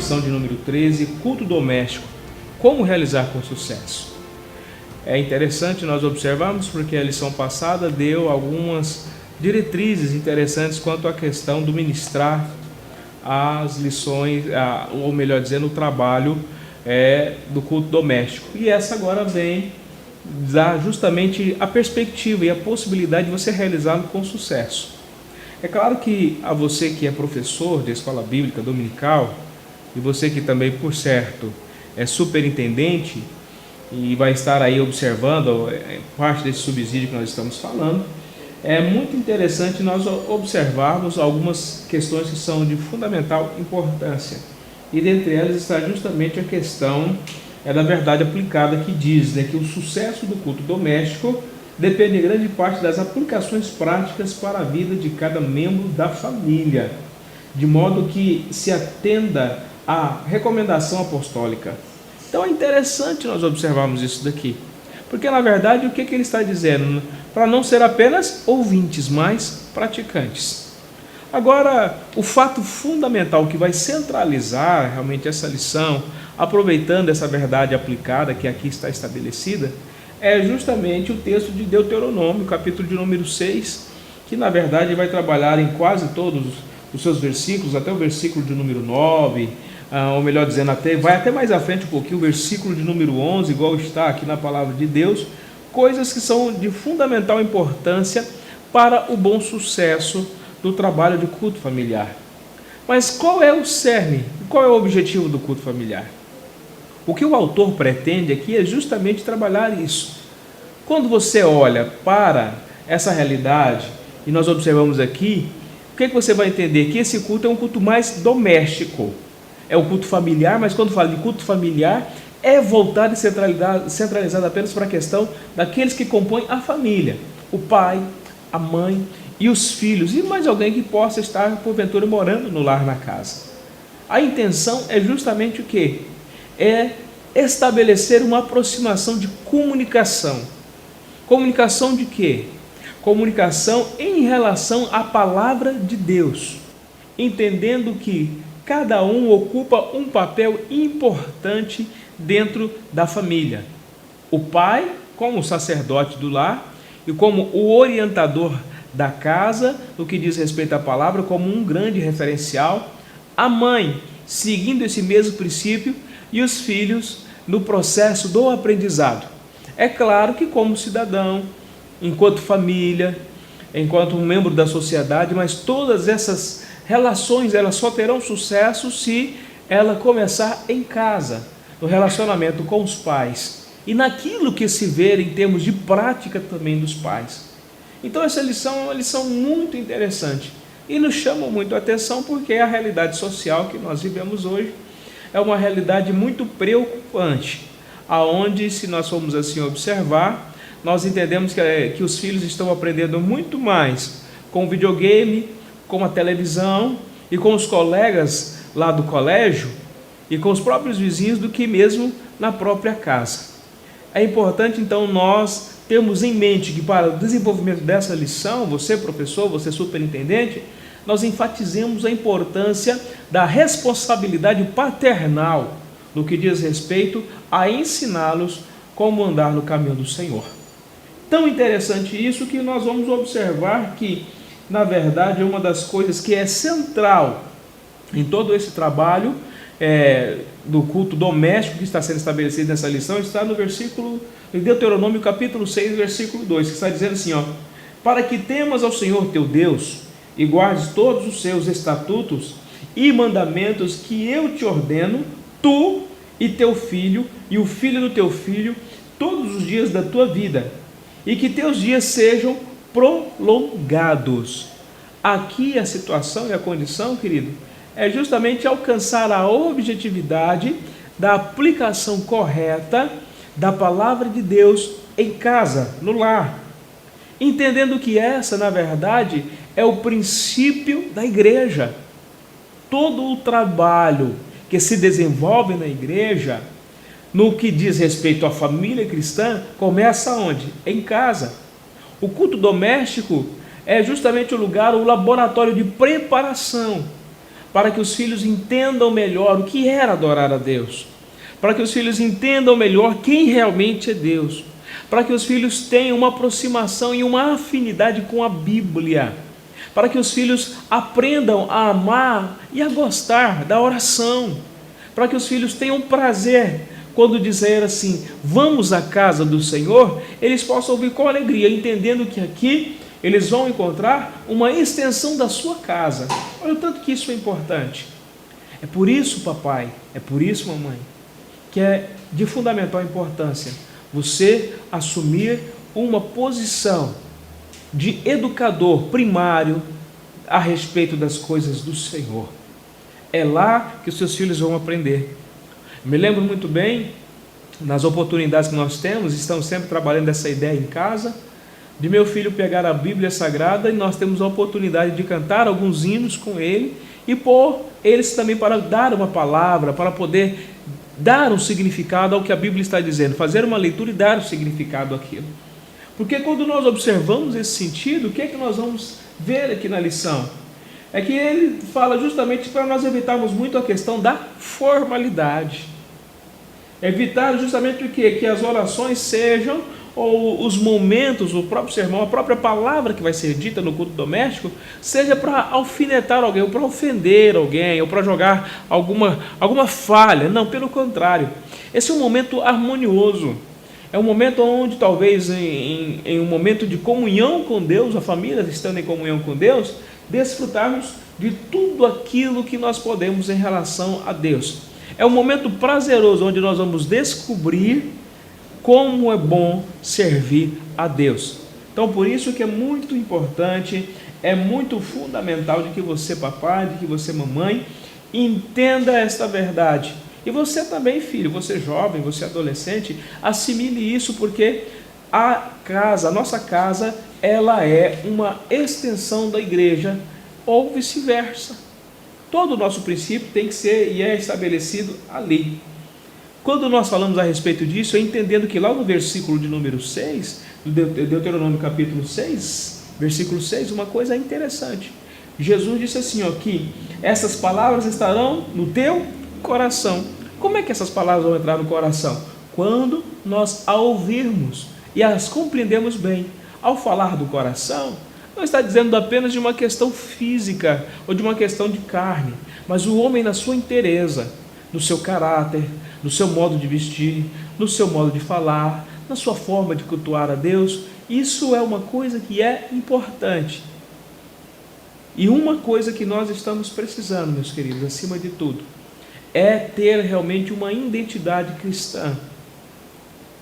lição de número 13, culto doméstico, como realizar com sucesso. É interessante nós observarmos porque a lição passada deu algumas diretrizes interessantes quanto à questão do ministrar as lições, ou melhor dizendo, o trabalho do culto doméstico. E essa agora vem dar justamente a perspectiva e a possibilidade de você realizá-lo com sucesso. É claro que a você que é professor de escola bíblica dominical, e você que também, por certo, é superintendente e vai estar aí observando parte desse subsídio que nós estamos falando, é muito interessante nós observarmos algumas questões que são de fundamental importância. E dentre elas está justamente a questão da verdade aplicada, que diz que o sucesso do culto doméstico depende em grande parte das aplicações práticas para a vida de cada membro da família, de modo que se atenda à recomendação apostólica. Então é interessante nós observarmos isso daqui, porque na verdade o que ele está dizendo? Para não ser apenas ouvintes, mas praticantes. Agora, o fato fundamental que vai centralizar realmente essa lição, aproveitando essa verdade aplicada que aqui está estabelecida, é justamente o texto de Deuteronômio, capítulo de número 6, que na verdade vai trabalhar em quase todos os seus versículos, até o versículo de número 9, ou melhor dizendo, vai até mais à frente um pouquinho, o versículo de número 11, igual está aqui na palavra de Deus, coisas que são de fundamental importância para o bom sucesso do trabalho de culto familiar. Mas qual é o cerne? Qual é o objetivo do culto familiar? O que o autor pretende aqui é justamente trabalhar isso. Quando você olha para essa realidade, e nós observamos aqui, o que você vai entender? Que esse culto é um culto mais doméstico. É o culto familiar, mas quando fala de culto familiar, é voltado e centralizado apenas para a questão daqueles que compõem a família. O pai, a mãe e os filhos, e mais alguém que possa estar, porventura, morando no lar, na casa. A intenção é justamente o quê? É estabelecer uma aproximação de comunicação. Comunicação de quê? Comunicação em relação à palavra de Deus, entendendo que cada um ocupa um papel importante dentro da família. O pai, como sacerdote do lar, e como o orientador da casa, no que diz respeito à palavra, como um grande referencial. A mãe, seguindo esse mesmo princípio, e os filhos no processo do aprendizado. É claro que como cidadão, enquanto família, enquanto um membro da sociedade, mas todas essas relações elas só terão sucesso se ela começar em casa, no relacionamento com os pais e naquilo que se vê em termos de prática também dos pais. Então essa lição é uma lição muito interessante e nos chama muito a atenção porque a realidade social que nós vivemos hoje é uma realidade muito preocupante, aonde, se nós formos assim observar, nós entendemos que os filhos estão aprendendo muito mais com o videogame, com a televisão e com os colegas lá do colégio e com os próprios vizinhos do que mesmo na própria casa. É importante então nós termos em mente que para o desenvolvimento dessa lição, você professor, você superintendente, nós enfatizemos a importância da responsabilidade paternal no que diz respeito a ensiná-los como andar no caminho do Senhor. Tão interessante isso que nós vamos observar que, na verdade, uma das coisas que é central em todo esse trabalho do culto doméstico que está sendo estabelecido nessa lição está no versículo de Deuteronômio capítulo 6, versículo 2, que está dizendo assim, para que temas ao Senhor teu Deus e guardes todos os seus estatutos e mandamentos que eu te ordeno, tu e teu filho e o filho do teu filho, todos os dias da tua vida, e que teus dias sejam prolongados. Aqui a situação e a condição, querido, é justamente alcançar a objetividade da aplicação correta da palavra de Deus em casa, no lar. Entendendo que essa, na verdade, é o princípio da igreja. Todo o trabalho que se desenvolve na igreja, no que diz respeito à família cristã, começa onde? Em casa. O culto doméstico é justamente o lugar, o laboratório de preparação para que os filhos entendam melhor o que era adorar a Deus, para que os filhos entendam melhor quem realmente é Deus, para que os filhos tenham uma aproximação e uma afinidade com a Bíblia, para que os filhos aprendam a amar e a gostar da oração, para que os filhos tenham prazer quando dizer assim, vamos à casa do Senhor, eles possam ouvir com alegria, entendendo que aqui eles vão encontrar uma extensão da sua casa. Olha o tanto que isso é importante. É por isso, papai, é por isso, mamãe, que é de fundamental importância você assumir uma posição de educador primário a respeito das coisas do Senhor. É lá que os seus filhos vão aprender. Me lembro muito bem, nas oportunidades que nós temos, estamos sempre trabalhando essa ideia em casa, de meu filho pegar a Bíblia Sagrada e nós temos a oportunidade de cantar alguns hinos com ele e pôr eles também para dar uma palavra, para poder dar um significado ao que a Bíblia está dizendo, fazer uma leitura e dar um significado àquilo. Porque quando nós observamos esse sentido, o que é que nós vamos ver aqui na lição? É que ele fala justamente para nós evitarmos muito a questão da formalidade. Evitar justamente o quê? Que as orações sejam, ou os momentos, o próprio sermão, a própria palavra que vai ser dita no culto doméstico, seja para alfinetar alguém, ou para ofender alguém, ou para jogar alguma falha. Não, pelo contrário. Esse é um momento harmonioso. É um momento onde talvez em um momento de comunhão com Deus, a família estando em comunhão com Deus, desfrutarmos de tudo aquilo que nós podemos em relação a Deus. É um momento prazeroso onde nós vamos descobrir como é bom servir a Deus. Então, por isso que é muito importante, é muito fundamental de que você, papai, de que você, mamãe, entenda esta verdade. E você também, filho, você jovem, você adolescente, assimile isso, porque a nossa casa, ela é uma extensão da igreja, ou vice-versa. Todo o nosso princípio tem que ser e é estabelecido ali. Quando nós falamos a respeito disso, é entendendo que lá no versículo de número 6, do Deuteronômio capítulo 6, versículo 6, uma coisa interessante. Jesus disse assim, ó, que essas palavras estarão no teu coração. Como é que essas palavras vão entrar no coração? Quando nós a ouvirmos e as compreendemos bem. Ao falar do coração, não está dizendo apenas de uma questão física ou de uma questão de carne, mas o homem na sua inteireza, no seu caráter, no seu modo de vestir, no seu modo de falar, na sua forma de cultuar a Deus. Isso é uma coisa que é importante. E uma coisa que nós estamos precisando, meus queridos, acima de tudo, é ter realmente uma identidade cristã.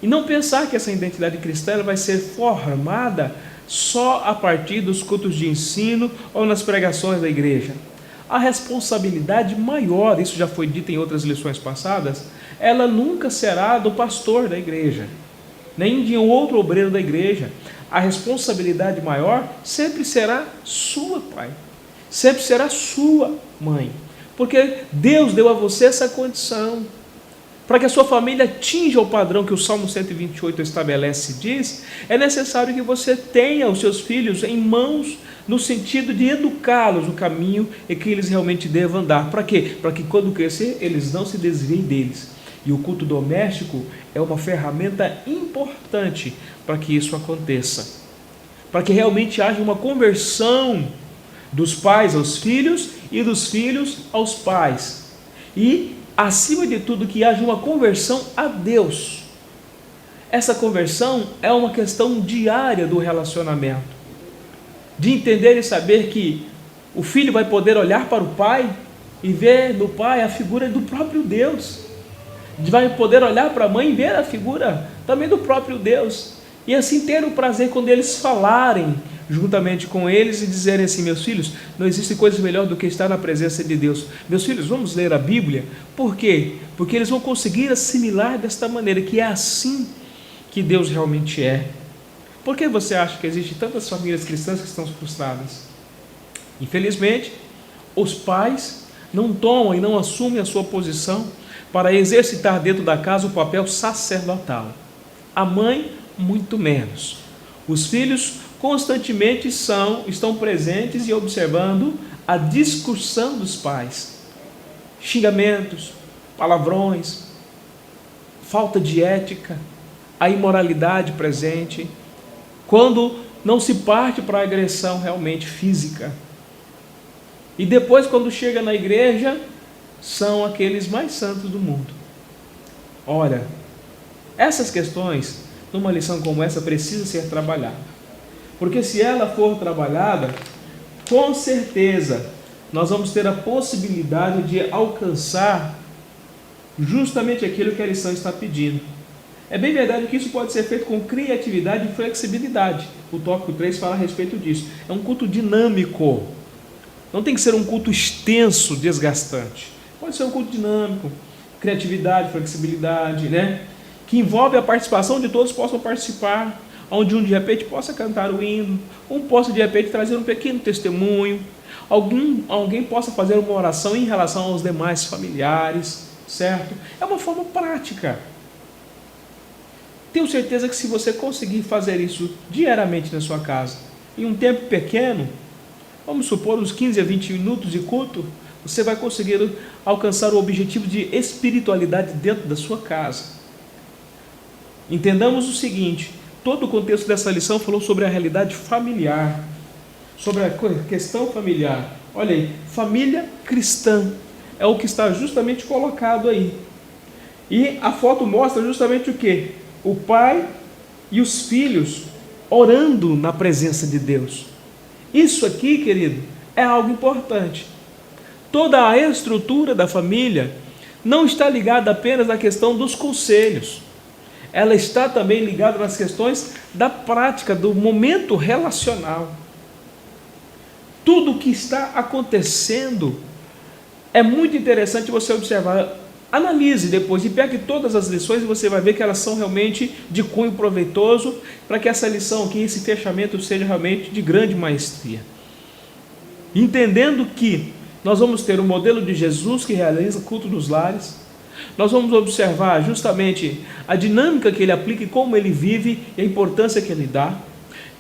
E não pensar que essa identidade cristã ela vai ser formada só a partir dos cultos de ensino ou nas pregações da igreja. A responsabilidade maior, isso já foi dito em outras lições passadas, ela nunca será do pastor da igreja, nem de um outro obreiro da igreja. A responsabilidade maior sempre será sua, pai, sempre será sua, mãe, porque Deus deu a você essa condição. Para que a sua família atinja o padrão que o Salmo 128 estabelece e diz, é necessário que você tenha os seus filhos em mãos, no sentido de educá-los no caminho em que eles realmente devem andar. Para quê? Para que quando crescer, eles não se desviem deles. E o culto doméstico é uma ferramenta importante para que isso aconteça. Para que realmente haja uma conversão dos pais aos filhos e dos filhos aos pais. E acima de tudo, que haja uma conversão a Deus. Essa conversão é uma questão diária do relacionamento. De entender e saber que o filho vai poder olhar para o pai e ver no pai a figura do próprio Deus. Vai poder olhar para a mãe e ver a figura também do próprio Deus. E assim ter o prazer quando eles falarem juntamente com eles e dizerem assim: meus filhos, não existe coisa melhor do que estar na presença de Deus. Meus filhos, vamos ler a Bíblia. Por quê? Porque eles vão conseguir assimilar desta maneira, que é assim que Deus realmente é. Por que você acha que existem tantas famílias cristãs que estão frustradas? Infelizmente, os pais não tomam e não assumem a sua posição para exercitar dentro da casa o papel sacerdotal. A mãe, muito menos. Os filhos constantemente estão presentes e observando a discussão dos pais, xingamentos, palavrões, falta de ética, a imoralidade presente, quando não se parte para a agressão realmente física. E depois, quando chega na igreja, são aqueles mais santos do mundo. Olha, essas questões, numa lição como essa, precisa ser trabalhada. Porque se ela for trabalhada, com certeza, nós vamos ter a possibilidade de alcançar justamente aquilo que a lição está pedindo. É bem verdade que isso pode ser feito com criatividade e flexibilidade. O tópico 3 fala a respeito disso. É um culto dinâmico. Não tem que ser um culto extenso, desgastante. Pode ser um culto dinâmico, criatividade, flexibilidade, né? Que envolve a participação de todos, possam participar, onde um de repente possa cantar o hino, um possa de repente trazer um pequeno testemunho, alguém possa fazer uma oração em relação aos demais familiares, certo? É uma forma prática. Tenho certeza que se você conseguir fazer isso diariamente na sua casa, em um tempo pequeno, vamos supor uns 15 a 20 minutos de culto, você vai conseguir alcançar o objetivo de espiritualidade dentro da sua casa. Entendamos o seguinte, todo o contexto dessa lição falou sobre a realidade familiar, sobre a questão familiar. Olha aí, família cristã é o que está justamente colocado aí. E a foto mostra justamente o quê? O pai e os filhos orando na presença de Deus. Isso aqui, querido, é algo importante. Toda a estrutura da família não está ligada apenas na questão dos conselhos. Ela está também ligada nas questões da prática, do momento relacional. Tudo o que está acontecendo é muito interessante você observar. Analise depois e pegue todas as lições e você vai ver que elas são realmente de cunho proveitoso para que essa lição aqui, esse fechamento seja realmente de grande maestria. Entendendo que nós vamos ter o modelo de Jesus que realiza culto nos lares, nós vamos observar justamente a dinâmica que ele aplica e como ele vive e a importância que ele dá.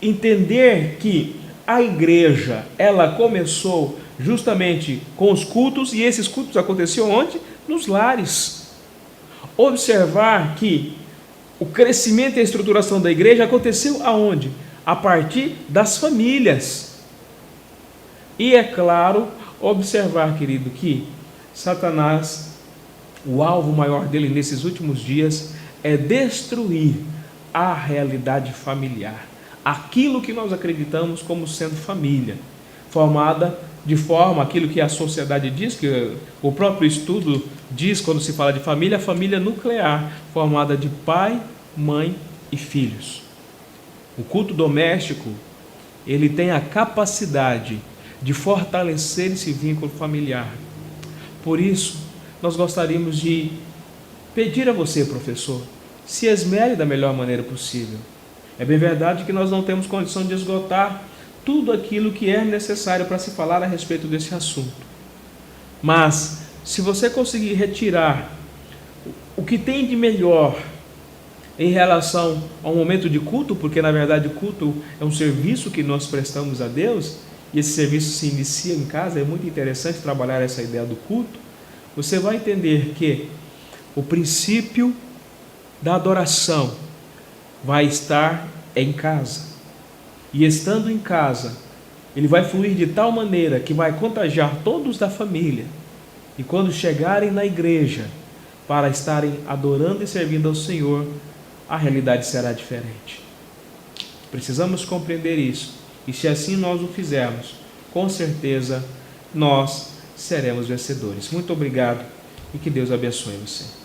Entender que a igreja, ela começou justamente com os cultos e esses cultos aconteciam onde? Nos lares. Observar que o crescimento e a estruturação da igreja aconteceu aonde? A partir das famílias. E é claro, observar, querido, que Satanás, o alvo maior dele nesses últimos dias é destruir a realidade familiar. Aquilo que nós acreditamos como sendo família, formada de forma, aquilo que a sociedade diz, que o próprio estudo diz quando se fala de família, a família nuclear, formada de pai, mãe e filhos. O culto doméstico, ele tem a capacidade de fortalecer esse vínculo familiar. Por isso, nós gostaríamos de pedir a você, professor, se esmere da melhor maneira possível. É bem verdade que nós não temos condição de esgotar tudo aquilo que é necessário para se falar a respeito desse assunto. Mas, se você conseguir retirar o que tem de melhor em relação ao momento de culto, porque na verdade o culto é um serviço que nós prestamos a Deus, e esse serviço se inicia em casa, é muito interessante trabalhar essa ideia do culto, você vai entender que o princípio da adoração vai estar em casa. E estando em casa, ele vai fluir de tal maneira que vai contagiar todos da família. E quando chegarem na igreja para estarem adorando e servindo ao Senhor, a realidade será diferente. Precisamos compreender isso. E se assim nós o fizermos, com certeza nós seremos vencedores. Muito obrigado e que Deus abençoe você.